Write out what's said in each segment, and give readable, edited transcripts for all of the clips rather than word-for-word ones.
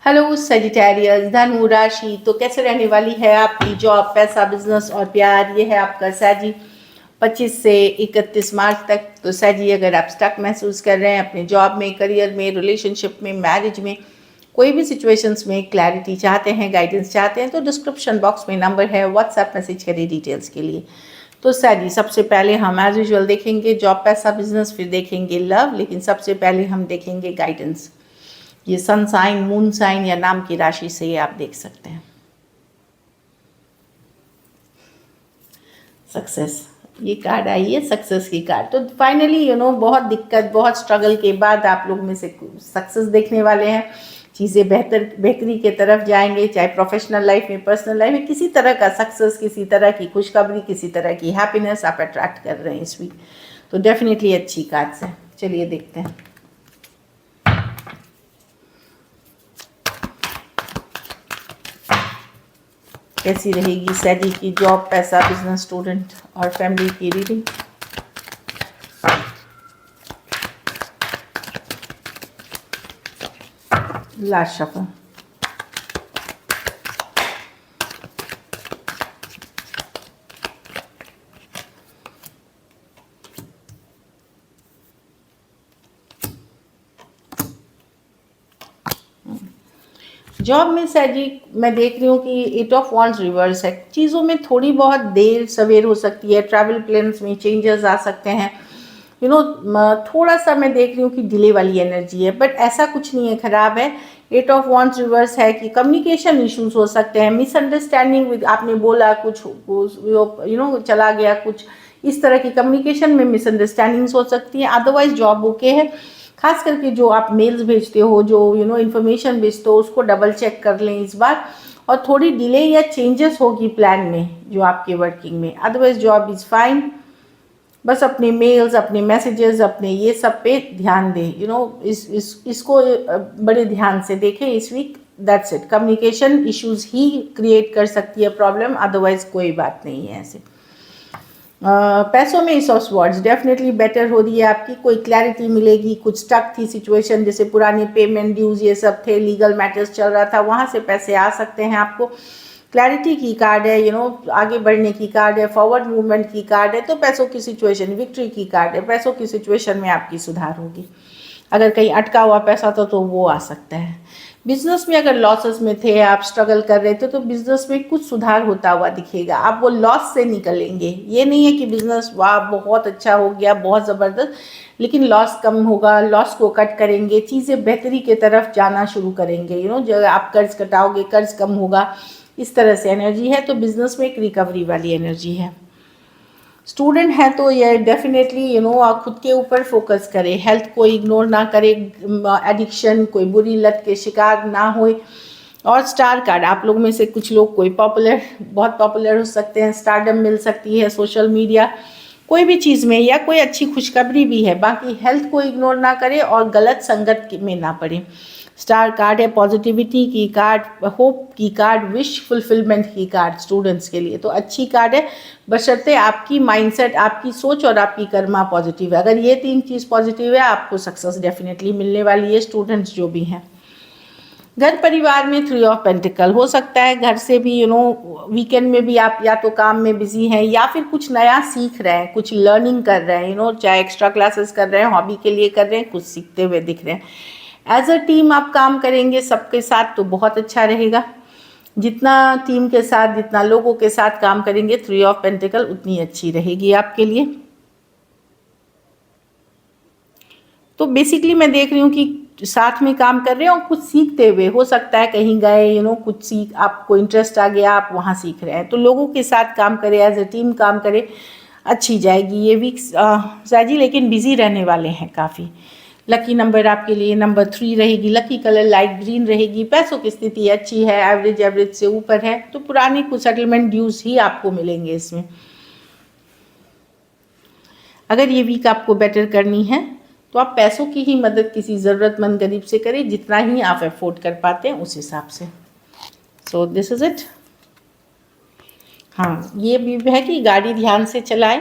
Hello Sagittarius, धनु राशि तो कैसे रहने वाली है आपकी जॉब, पैसा, बिजनेस और प्यार। ये है आपका सैजी 25 से 31 मार्च तक। तो सैजी, अगर आप स्टक महसूस कर रहे हैं अपने जॉब में, करियर में, रिलेशनशिप में, मैरिज में, कोई भी सिचुएशंस में क्लैरिटी चाहते हैं, गाइडेंस चाहते हैं, तो डिस्क्रिप्शन बॉक्स में नंबर है, व्हाट्सएप मैसेज करिए डिटेल्स के लिए। तो सैजी, सबसे पहले हम एज यूजुअल देखेंगे जॉब, पैसा, बिजनेस, फिर देखेंगे लव, लेकिन सबसे पहले हम देखेंगे गाइडेंस। ये सन साइन, मून साइन या नाम की राशि से ये आप देख सकते हैं। सक्सेस, ये कार्ड आई है सक्सेस की कार्ड। तो फाइनली बहुत दिक्कत, बहुत स्ट्रगल के बाद आप लोग में से सक्सेस देखने वाले हैं। चीज़ें बेहतरी के तरफ जाएंगे, चाहे प्रोफेशनल लाइफ में, पर्सनल लाइफ में, किसी तरह का सक्सेस, किसी तरह की खुशखबरी, किसी तरह की हैप्पीनेस आप अट्रैक्ट कर रहे हैं इस वीक। तो डेफिनेटली अच्छी कार्ड्स हैं। चलिए देखते हैं। कैसी रहेगी सैजी की जॉब, पैसा, बिजनेस, स्टूडेंट और फैमिली की रीडिंग। Last shuffle. जॉब में सैजी मैं देख रही हूँ कि 8 ऑफ वॉन्ड्स रिवर्स है। चीज़ों में थोड़ी बहुत देर सवेर हो सकती है, ट्रैवल प्लान्स में चेंजेस आ सकते हैं। थोड़ा सा मैं देख रही हूँ कि डिले वाली एनर्जी है, बट ऐसा कुछ नहीं है ख़राब है। 8 ऑफ वॉन्ड्स रिवर्स है कि कम्युनिकेशन इश्यूज हो सकते हैं, मिसअंडरस्टैंडिंग विद, आपने बोला कुछ चला गया कुछ, इस तरह की कम्युनिकेशन में मिसअंडरस्टैंडिंग्स हो सकती हैं। अदरवाइज जॉब ओके है। खास करके जो आप मेल्स भेजते हो, जो इन्फॉर्मेशन भेजते हो, उसको डबल चेक कर लें इस बार। और थोड़ी डिले या चेंजेस होगी प्लान में जो आपके वर्किंग में। Otherwise job is fine. बस अपने मेल्स, अपने मैसेजेस, अपने ये सब पे ध्यान दें। इसको बड़े ध्यान से देखें इस week. That's it. Communication issues ही क्रिएट कर सकती है प्रॉब्लम, अदरवाइज कोई बात नहीं है ऐसे। पैसों में इस ऑफ स्वॉर्ड्स डेफिनेटली बेटर हो रही है आपकी। कोई क्लैरिटी मिलेगी। कुछ स्टक थी सिचुएशन, जैसे पुरानी पेमेंट ड्यूज ये सब थे, लीगल मैटर्स चल रहा था, वहाँ से पैसे आ सकते हैं आपको। क्लैरिटी की कार्ड है, आगे बढ़ने की कार्ड है, फॉरवर्ड मूवमेंट की कार्ड है। तो पैसों की सिचुएशन, विक्ट्री की कार्ड है। पैसों की सिचुएशन में आपकी सुधार होगी। अगर कहीं अटका हुआ पैसा तो वो आ सकता है। बिजनेस में अगर लॉसेस में थे, आप स्ट्रगल कर रहे थे, तो बिजनेस में कुछ सुधार होता हुआ दिखेगा। आप वो लॉस से निकलेंगे। ये नहीं है कि बिजनेस वाह बहुत अच्छा हो गया, बहुत ज़बरदस्त, लेकिन लॉस कम होगा। लॉस को कट करेंगे, चीज़ें बेहतरी के तरफ जाना शुरू करेंगे। जब आप कर्ज कटाओगे, कर्ज कम होगा, इस तरह से एनर्जी है। तो बिजनेस में एक रिकवरी वाली एनर्जी है। स्टूडेंट है तो ये डेफिनेटली आप खुद के ऊपर फोकस करें, हेल्थ को इग्नोर ना करें, एडिक्शन, कोई बुरी लत के शिकार ना होए। और स्टार कार्ड, आप लोग में से कुछ लोग कोई बहुत पॉपुलर हो सकते हैं, स्टारडम मिल सकती है सोशल मीडिया, कोई भी चीज़ में, या कोई अच्छी खुशखबरी भी है। बाकी हेल्थ को इग्नोर ना करें और गलत संगत में ना पड़े। स्टार कार्ड है पॉजिटिविटी की कार्ड, होप की कार्ड, विश फुलफिलमेंट की कार्ड स्टूडेंट्स के लिए। तो अच्छी कार्ड है, बशर्ते आपकी माइंडसेट, आपकी सोच और आपकी कर्मा पॉजिटिव है। अगर ये 3 चीज़ पॉजिटिव है, आपको सक्सेस डेफिनेटली मिलने वाली है, स्टूडेंट्स जो भी हैं। घर परिवार में 3 ऑफ पेंटिकल हो सकता है। घर से भी वीकेंड में भी आप या तो काम में बिजी हैं, या फिर कुछ नया सीख रहे हैं, कुछ लर्निंग कर रहे हैं। चाहे एक्स्ट्रा क्लासेस कर रहे हैं, हॉबी के लिए कर रहे हैं, कुछ सीखते हुए दिख रहे हैं। एज अ टीम आप काम करेंगे सबके साथ, तो बहुत अच्छा रहेगा। जितना टीम के साथ, जितना लोगों के साथ काम करेंगे 3 ऑफ पेंटिकल, उतनी अच्छी रहेगी आपके लिए। तो बेसिकली मैं देख रही हूँ कि साथ में काम कर रहे हैं और कुछ सीखते हुए, हो सकता है कहीं गए, कुछ सीख, आपको इंटरेस्ट आ गया, आप वहाँ सीख रहे हैं। तो लोगों के साथ काम करें, एज ए टीम काम करें, अच्छी जाएगी ये वीक सैजी। लेकिन बिजी रहने वाले हैं काफ़ी। लकी नंबर आपके लिए नंबर 3 रहेगी। लकी कलर लाइट ग्रीन रहेगी। पैसों की स्थिति अच्छी है, एवरेज से ऊपर है। तो पुराने कुछ सेटलमेंट ड्यूज ही आपको मिलेंगे इसमें। अगर ये वीक आपको बेटर करनी है तो आप पैसों की ही मदद किसी ज़रूरतमंद गरीब से करें, जितना ही आप अफोर्ड कर पाते हैं उस हिसाब से। So this is it. हाँ, ये भी है कि गाड़ी ध्यान से चलाएं,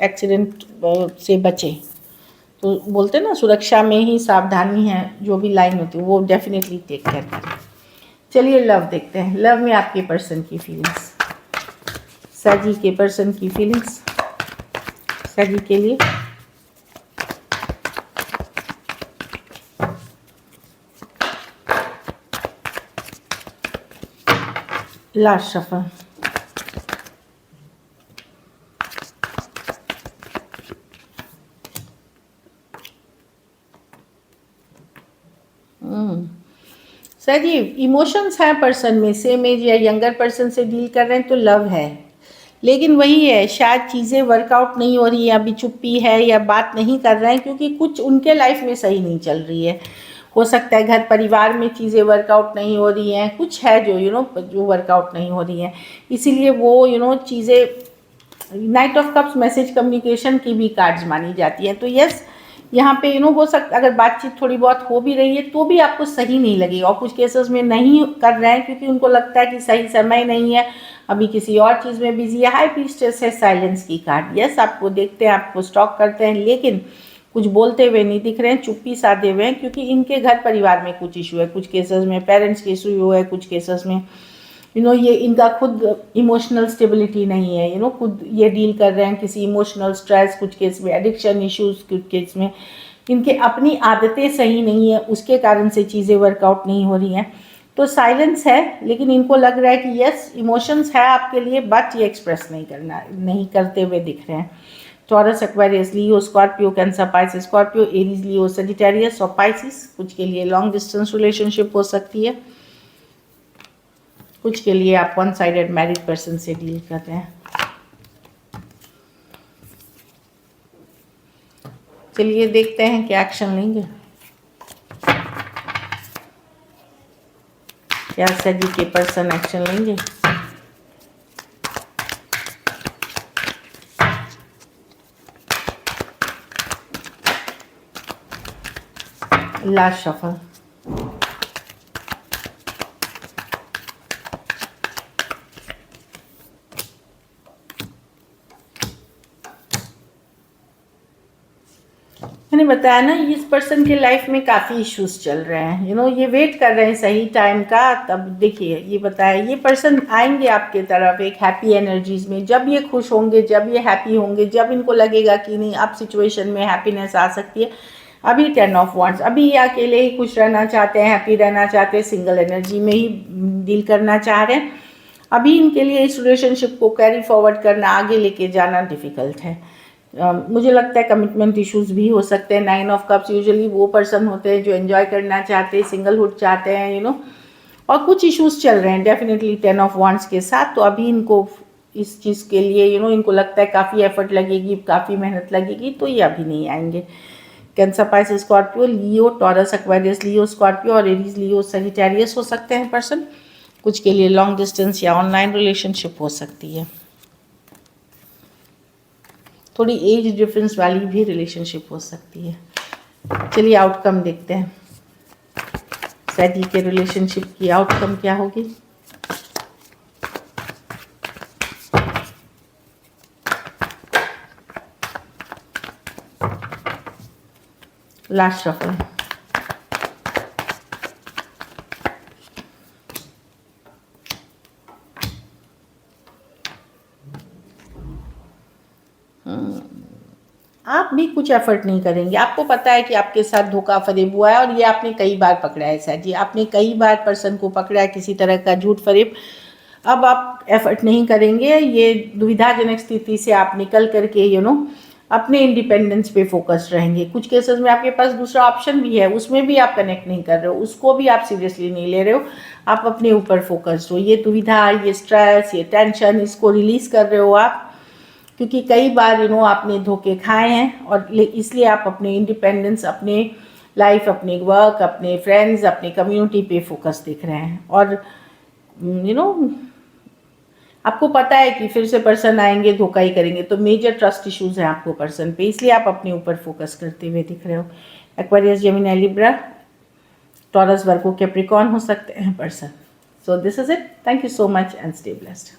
एक्सीडेंट से बचें। तो बोलते हैं ना, सुरक्षा में ही सावधानी है, जो भी लाइन होती है वो डेफिनेटली टेक केयर करें। चलिए लव देखते हैं। लव में आपके पर्सन की फीलिंग्स, सजी के पर्सन की फीलिंग्स सजी के लिए। Last shuffle. सर जी, इमोशंस हैं पर्सन में, सेम एज या यंगर पर्सन से डील कर रहे हैं तो लव है, लेकिन वही है, शायद चीज़ें वर्कआउट नहीं हो रही है, अभी चुप्पी है या बात नहीं कर रहे हैं क्योंकि कुछ उनके लाइफ में सही नहीं चल रही है। हो सकता है घर परिवार में चीज़ें वर्कआउट नहीं हो रही हैं, कुछ है जो जो वर्कआउट नहीं हो रही हैं, इसीलिए वो चीज़ें night of cups message communication की भी कार्ड्स मानी जाती हैं। तो यस, यहाँ पे हो सकता अगर बातचीत थोड़ी बहुत हो भी रही है तो भी आपको सही नहीं लगेगा, और कुछ केसेस में नहीं कर रहे हैं क्योंकि उनको लगता है कि सही समय नहीं है, अभी किसी और चीज़ में बिजी है। हाई प्रीस्टेस है साइलेंस की कार्ड। यस, आपको देखते हैं, आपको स्टॉक करते हैं, लेकिन कुछ बोलते हुए नहीं दिख रहे हैं, चुप्पी साधे हुए हैं क्योंकि इनके घर परिवार में कुछ इशू है, कुछ केसेस में पेरेंट्स के इशू है, कुछ केसेस में ये इनका खुद इमोशनल स्टेबिलिटी नहीं है, खुद ये डील कर रहे हैं किसी इमोशनल स्ट्रेस, कुछ केस में एडिक्शन इश्यूज, कुछ केस में इनके अपनी आदतें सही नहीं है, उसके कारण से चीज़ें वर्कआउट नहीं हो रही हैं। तो साइलेंस है, लेकिन इनको लग रहा है कि यस इमोशंस है आपके लिए, बट ये एक्सप्रेस नहीं करते हुए दिख रहे हैं। Taurus, Aquarius, Leo, Scorpio, Cancer, Pisces, Scorpio, Aries, Leo, Sagittarius और पाइसिस, कुछ के लिए लॉन्ग डिस्टेंस रिलेशनशिप हो सकती है, कुछ के लिए आप वन साइडेड मैरिड पर्सन से डील कर रहे हैं। चलिए देखते हैं क्या एक्शन लेंगे, क्या सजी के पर्सन एक्शन लेंगे। Last shuffle. मैंने बताया ना, इस पर्सन के लाइफ में काफ़ी इश्यूज चल रहे हैं, ये वेट कर रहे हैं सही टाइम का। तब देखिए, ये बताया, ये पर्सन आएंगे आपके तरफ एक हैप्पी एनर्जीज में, जब ये खुश होंगे, जब ये हैप्पी होंगे, जब इनको लगेगा कि नहीं अब सिचुएशन में हैप्पीनेस आ सकती है। अभी 10 ऑफ वांड्स, अभी ये अकेले ही खुश रहना चाहते हैं, हैप्पी रहना चाहते हैं, सिंगल एनर्जी में ही डील करना चाह रहे हैं। अभी इनके लिए इस रिलेशनशिप को कैरी फॉरवर्ड करना, आगे लेके जाना डिफ़िकल्ट है। मुझे लगता है कमिटमेंट इश्यूज भी हो सकते हैं। 9 ऑफ कप्स यूजुअली वो पर्सन होते हैं जो एंजॉय करना चाहते हैं, सिंगलहुड चाहते हैं, और कुछ इश्यूज चल रहे हैं डेफिनेटली 10 ऑफ वांड्स के साथ। तो अभी इनको इस चीज़ के लिए इनको लगता है काफ़ी एफर्ट लगेगी, काफ़ी मेहनत लगेगी, तो ये अभी नहीं आएंगे। कैंसर, पाइसिस, स्कॉर्पियो, लियो, टॉरस, एक्वेरियस, लियो, स्कॉर्पियो और एरीज, लियो, सजिटेरियस हो सकते हैं पर्सन। कुछ के लिए लॉन्ग डिस्टेंस या ऑनलाइन रिलेशनशिप हो सकती है। थोड़ी एज डिफरेंस वाली भी रिलेशनशिप हो सकती है। चलिए आउटकम देखते हैं, सैजी के रिलेशनशिप की आउटकम क्या होगी। Last shuffle. आप भी कुछ एफर्ट नहीं करेंगे, आपको पता है कि आपके साथ धोखा फरेब हुआ है, और ये आपने कई बार पकड़ा है सर जी, आपने कई बार पर्सन को पकड़ा है किसी तरह का झूठ फरेब। अब आप एफर्ट नहीं करेंगे, ये दुविधाजनक स्थिति से आप निकल करके अपने इंडिपेंडेंस पे फोकस रहेंगे। कुछ केसेस में आपके पास दूसरा ऑप्शन भी है, उसमें भी आप कनेक्ट नहीं कर रहे हो, उसको भी आप सीरियसली नहीं ले रहे हो, आप अपने ऊपर फोकस्ड हो। ये दुविधा, ये स्ट्रेस, ये टेंशन, इसको रिलीज कर रहे हो आप, क्योंकि कई बार आपने धोखे खाए हैं, और इसलिए आप अपने इंडिपेंडेंस, अपने लाइफ, अपने वर्क, अपने फ्रेंड्स, अपने कम्युनिटी पे फोकस दिख रहे हैं। और आपको पता है कि फिर से पर्सन आएंगे, धोखा ही करेंगे, तो मेजर ट्रस्ट इश्यूज हैं आपको पर्सन पे, इसलिए आप अपने ऊपर फोकस करते हुए दिख रहे हो। एक्वेरियस, जेमिनी, लिब्रा, टॉरस, वर्गो, कैप्रिकॉर्न हो सकते हैं person. So this is it. Thank you so much and stay blessed.